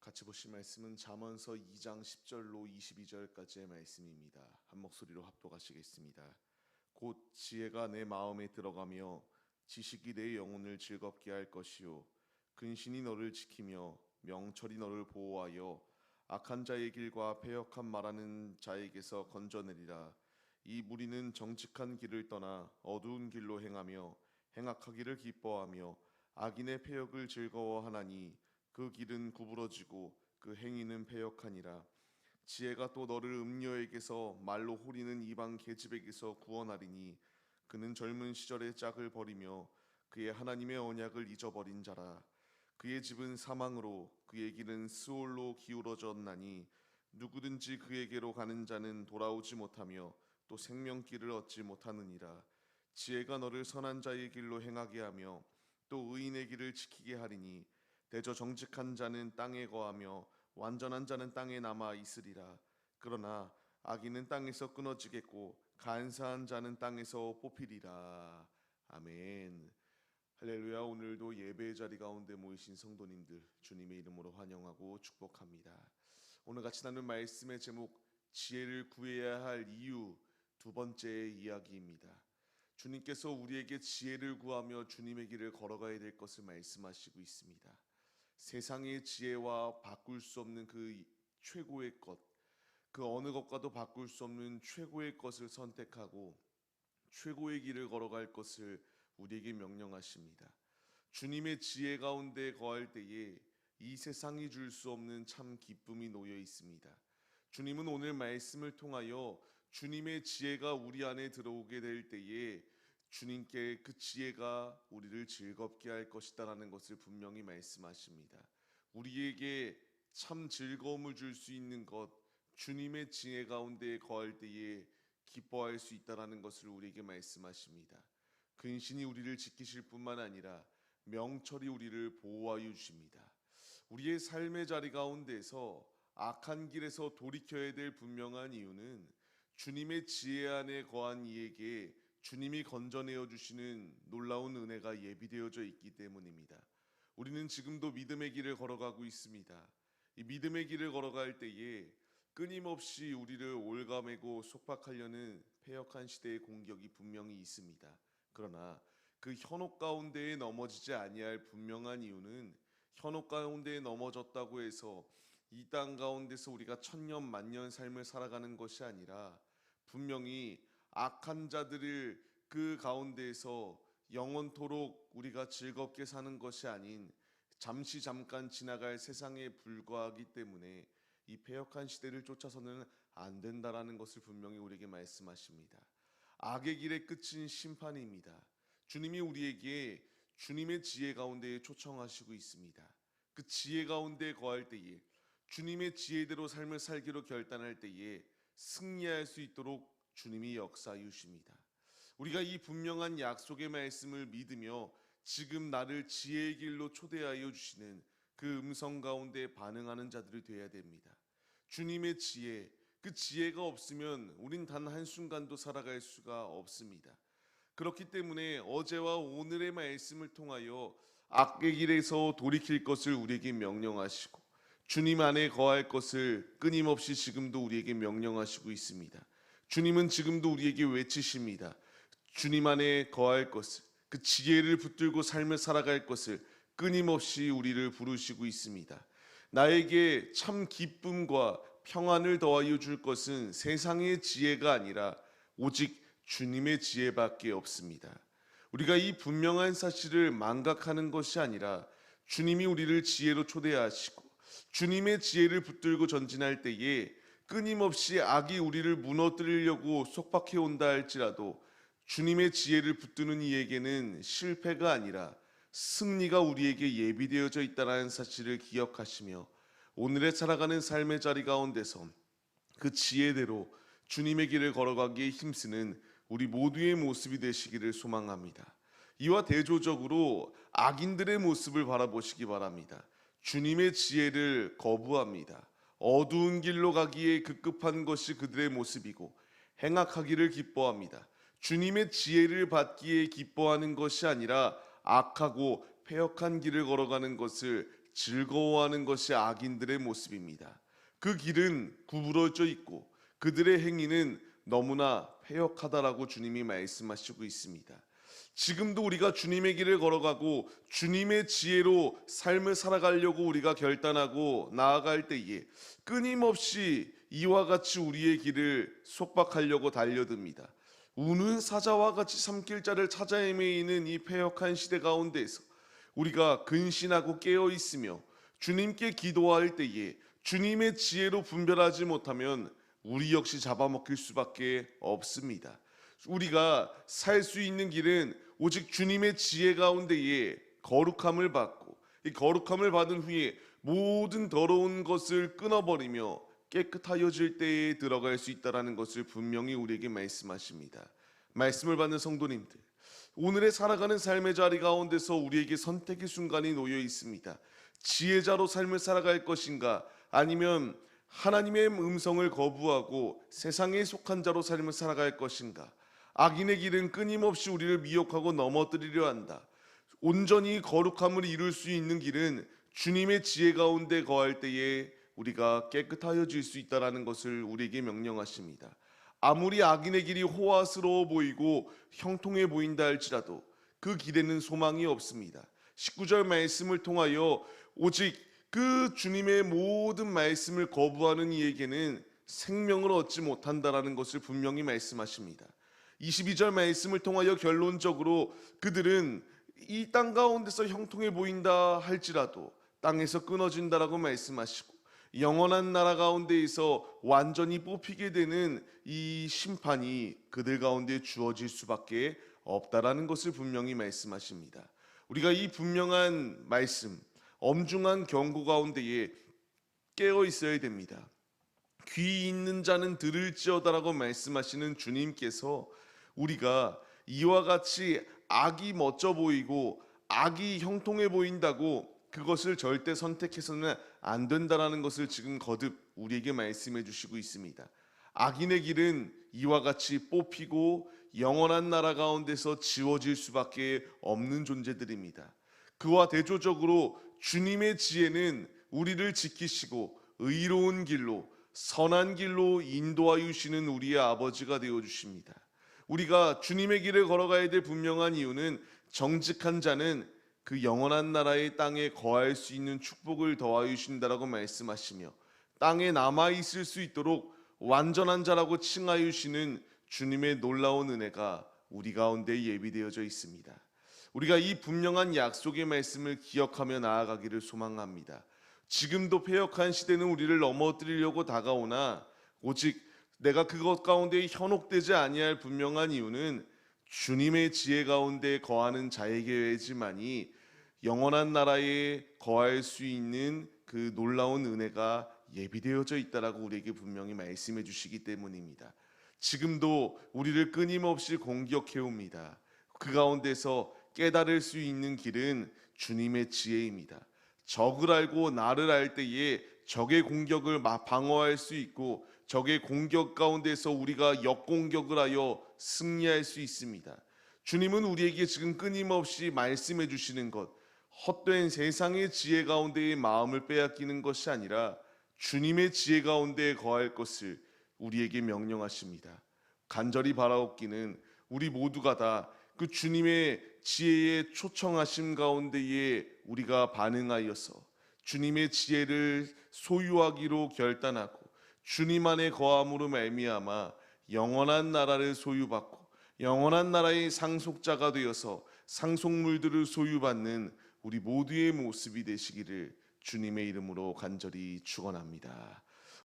같이 보실 말씀은 잠언서 2장 10절로 22절까지의 말씀입니다. 한 목소리로 합독하시겠습니다. 곧 지혜가 내 마음에 들어가며 지식이 내 영혼을 즐겁게 할 것이요 근신이 너를 지키며 명철이 너를 보호하여 악한 자의 길과 패역한 말하는 자에게서 건져내리라. 이 무리는 정직한 길을 떠나 어두운 길로 행하며 행악하기를 기뻐하며 악인의 패역을 즐거워하나니 그 길은 구부러지고 그 행위는 패역하니라. 지혜가 또 너를 음녀에게서 말로 호리는 이방 계집에게서 구원하리니 그는 젊은 시절의 짝을 버리며 그의 하나님의 언약을 잊어버린 자라. 그의 집은 사망으로 그의 길은 스올로 기울어졌나니 누구든지 그에게로 가는 자는 돌아오지 못하며 또 생명길을 얻지 못하느니라. 지혜가 너를 선한 자의 길로 행하게 하며 또 의인의 길을 지키게 하리니 대저 정직한 자는 땅에 거하며 완전한 자는 땅에 남아 있으리라. 그러나 악인은 땅에서 끊어지겠고 간사한 자는 땅에서 뽑히리라. 아멘. 할렐루야. 오늘도 예배의 자리 가운데 모이신 성도님들 주님의 이름으로 환영하고 축복합니다. 오늘 같이 나눌 말씀의 제목, 지혜를 구해야 할 이유, 두 번째 이야기입니다. 주님께서 우리에게 지혜를 구하며 주님의 길을 걸어가야 될 것을 말씀하시고 있습니다. 세상의 지혜와 바꿀 수 없는 그 최고의 것, 그 어느 것과도 바꿀 수 없는 최고의 것을 선택하고 최고의 길을 걸어갈 것을 우리에게 명령하십니다. 주님의 지혜 가운데 거할 때에 이 세상이 줄 수 없는 참 기쁨이 놓여 있습니다. 주님은 오늘 말씀을 통하여 주님의 지혜가 우리 안에 들어오게 될 때에 주님께 그 지혜가 우리를 즐겁게 할 것이다라는 것을 분명히 말씀하십니다. 우리에게 참 즐거움을 줄 수 있는 것, 주님의 지혜 가운데 거할 때에 기뻐할 수 있다라는 것을 우리에게 말씀하십니다. 근신이 우리를 지키실 뿐만 아니라 명철이 우리를 보호하여 주십니다. 우리의 삶의 자리 가운데서 악한 길에서 돌이켜야 될 분명한 이유는 주님의 지혜 안에 거한 이에게 주님이 건져내어 주시는 놀라운 은혜가 예비되어져 있기 때문입니다. 우리는 지금도 믿음의 길을 걸어가고 있습니다. 이 믿음의 길을 걸어갈 때에 끊임없이 우리를 올가매고 속박하려는 패역한 시대의 공격이 분명히 있습니다. 그러나 그 현혹 가운데에 넘어지지 아니할 분명한 이유는 현혹 가운데에 넘어졌다고 해서 이 땅 가운데서 우리가 천년 만년 삶을 살아가는 것이 아니라 분명히 악한 자들을 그 가운데에서 영원토록 우리가 즐겁게 사는 것이 아닌 잠시 잠깐 지나갈 세상에 불과하기 때문에 이 패역한 시대를 쫓아서는 안 된다라는 것을 분명히 우리에게 말씀하십니다. 악의 길의 끝은 심판입니다. 주님이 우리에게 주님의 지혜 가운데 초청하시고 있습니다. 그 지혜 가운데 거할 때에 주님의 지혜대로 삶을 살기로 결단할 때에 승리할 수 있도록 주님이 역사해 주십니다. 우리가 이 분명한 약속의 말씀을 믿으며 지금 나를 지혜의 길로 초대하여 주시는 그 음성 가운데 반응하는 자들이 되어야 됩니다. 주님의 지혜, 그 지혜가 없으면 우린 단 한순간도 살아갈 수가 없습니다. 그렇기 때문에 어제와 오늘의 말씀을 통하여 악의 길에서 돌이킬 것을 우리에게 명령하시고 주님 안에 거할 것을 끊임없이 지금도 우리에게 명령하시고 있습니다. 주님은 지금도 우리에게 외치십니다. 주님 안에 거할 것을, 그 지혜를 붙들고 삶을 살아갈 것을 끊임없이 우리를 부르시고 있습니다. 나에게 참 기쁨과 평안을 더하여 줄 것은 세상의 지혜가 아니라 오직 주님의 지혜밖에 없습니다. 우리가 이 분명한 사실을 망각하는 것이 아니라 주님이 우리를 지혜로 초대하시고 주님의 지혜를 붙들고 전진할 때에 끊임없이 악이 우리를 무너뜨리려고 속박해 온다 할지라도 주님의 지혜를 붙드는 이에게는 실패가 아니라 승리가 우리에게 예비되어져 있다는 사실을 기억하시며 오늘의 살아가는 삶의 자리 가운데서 그 지혜대로 주님의 길을 걸어가기에 힘쓰는 우리 모두의 모습이 되시기를 소망합니다. 이와 대조적으로 악인들의 모습을 바라보시기 바랍니다. 주님의 지혜를 거부합니다. 어두운 길로 가기에 급급한 것이 그들의 모습이고 행악하기를 기뻐합니다. 주님의 지혜를 받기에 기뻐하는 것이 아니라 악하고 패역한 길을 걸어가는 것을 즐거워하는 것이 악인들의 모습입니다. 그 길은 구부러져 있고 그들의 행위는 너무나 패역하다라고 주님이 말씀하시고 있습니다. 지금도 우리가 주님의 길을 걸어가고 주님의 지혜로 삶을 살아가려고 우리가 결단하고 나아갈 때에 끊임없이 이와 같이 우리의 길을 속박하려고 달려듭니다. 우는 사자와 같이 삼킬 자를 찾아 헤매이는 이 패역한 시대 가운데에서 우리가 근신하고 깨어 있으며 주님께 기도할 때에 주님의 지혜로 분별하지 못하면 우리 역시 잡아먹힐 수밖에 없습니다. 우리가 살 수 있는 길은 오직 주님의 지혜 가운데에 거룩함을 받고 이 거룩함을 받은 후에 모든 더러운 것을 끊어버리며 깨끗하여질 때에 들어갈 수 있다는 것을 분명히 우리에게 말씀하십니다. 말씀을 받는 성도님들, 오늘의 살아가는 삶의 자리 가운데서 우리에게 선택의 순간이 놓여 있습니다. 지혜자로 삶을 살아갈 것인가, 아니면 하나님의 음성을 거부하고 세상에 속한 자로 삶을 살아갈 것인가. 악인의 길은 끊임없이 우리를 미혹하고 넘어뜨리려 한다. 온전히 거룩함을 이룰 수 있는 길은 주님의 지혜 가운데 거할 때에 우리가 깨끗하여질 수 있다는 것을 우리에게 명령하십니다. 아무리 악인의 길이 호화스러워 보이고 형통해 보인다 할지라도 그 길에는 소망이 없습니다. 19절 말씀을 통하여 오직 그 주님의 모든 말씀을 거부하는 이에게는 생명을 얻지 못한다라는 것을 분명히 말씀하십니다. 22절 말씀을 통하여 결론적으로 그들은 이 땅 가운데서 형통해 보인다 할지라도 땅에서 끊어진다라고 말씀하시고 영원한 나라 가운데에서 완전히 뽑히게 되는 이 심판이 그들 가운데 주어질 수밖에 없다라는 것을 분명히 말씀하십니다. 우리가 이 분명한 말씀, 엄중한 경고 가운데에 깨어 있어야 됩니다. 귀 있는 자는 들을지어다라고 말씀하시는 주님께서 우리가 이와 같이 악이 멋져 보이고 악이 형통해 보인다고 그것을 절대 선택해서는 안 된다라는 것을 지금 거듭 우리에게 말씀해 주시고 있습니다. 악인의 길은 이와 같이 뽑히고 영원한 나라 가운데서 지워질 수밖에 없는 존재들입니다. 그와 대조적으로 주님의 지혜는 우리를 지키시고 의로운 길로 선한 길로 인도하여 주시는 우리의 아버지가 되어 주십니다. 우리가 주님의 길을 걸어가야 될 분명한 이유는 정직한 자는 그 영원한 나라의 땅에 거할 수 있는 축복을 더하여 주신다라고 말씀하시며 땅에 남아 있을 수 있도록 완전한 자라고 칭하여 주시는 주님의 놀라운 은혜가 우리 가운데 예비되어져 있습니다. 우리가 이 분명한 약속의 말씀을 기억하며 나아가기를 소망합니다. 지금도 패역한 시대는 우리를 넘어뜨리려고 다가오나 오직 내가 그것 가운데 현혹되지 아니할 분명한 이유는 주님의 지혜 가운데 거하는 자에게지만이 영원한 나라에 거할 수 있는 그 놀라운 은혜가 예비되어져 있다라고 우리에게 분명히 말씀해 주시기 때문입니다. 지금도 우리를 끊임없이 공격해 옵니다. 그 가운데서 깨달을 수 있는 길은 주님의 지혜입니다. 적을 알고 나를 알 때에 적의 공격을 방어할 수 있고 적의 공격 가운데서 우리가 역공격을 하여 승리할 수 있습니다. 주님은 우리에게 지금 끊임없이 말씀해 주시는 것, 헛된 세상의 지혜 가운데의 마음을 빼앗기는 것이 아니라 주님의 지혜 가운데 거할 것을 우리에게 명령하십니다. 간절히 바라옵기는 우리 모두가 다 그 주님의 지혜의 초청하심 가운데에 우리가 반응하여서 주님의 지혜를 소유하기로 결단하고 주님 안에 거함으로 말미암아 영원한 나라를 소유받고 영원한 나라의 상속자가 되어서 상속물들을 소유받는 우리 모두의 모습이 되시기를 주님의 이름으로 간절히 축원합니다.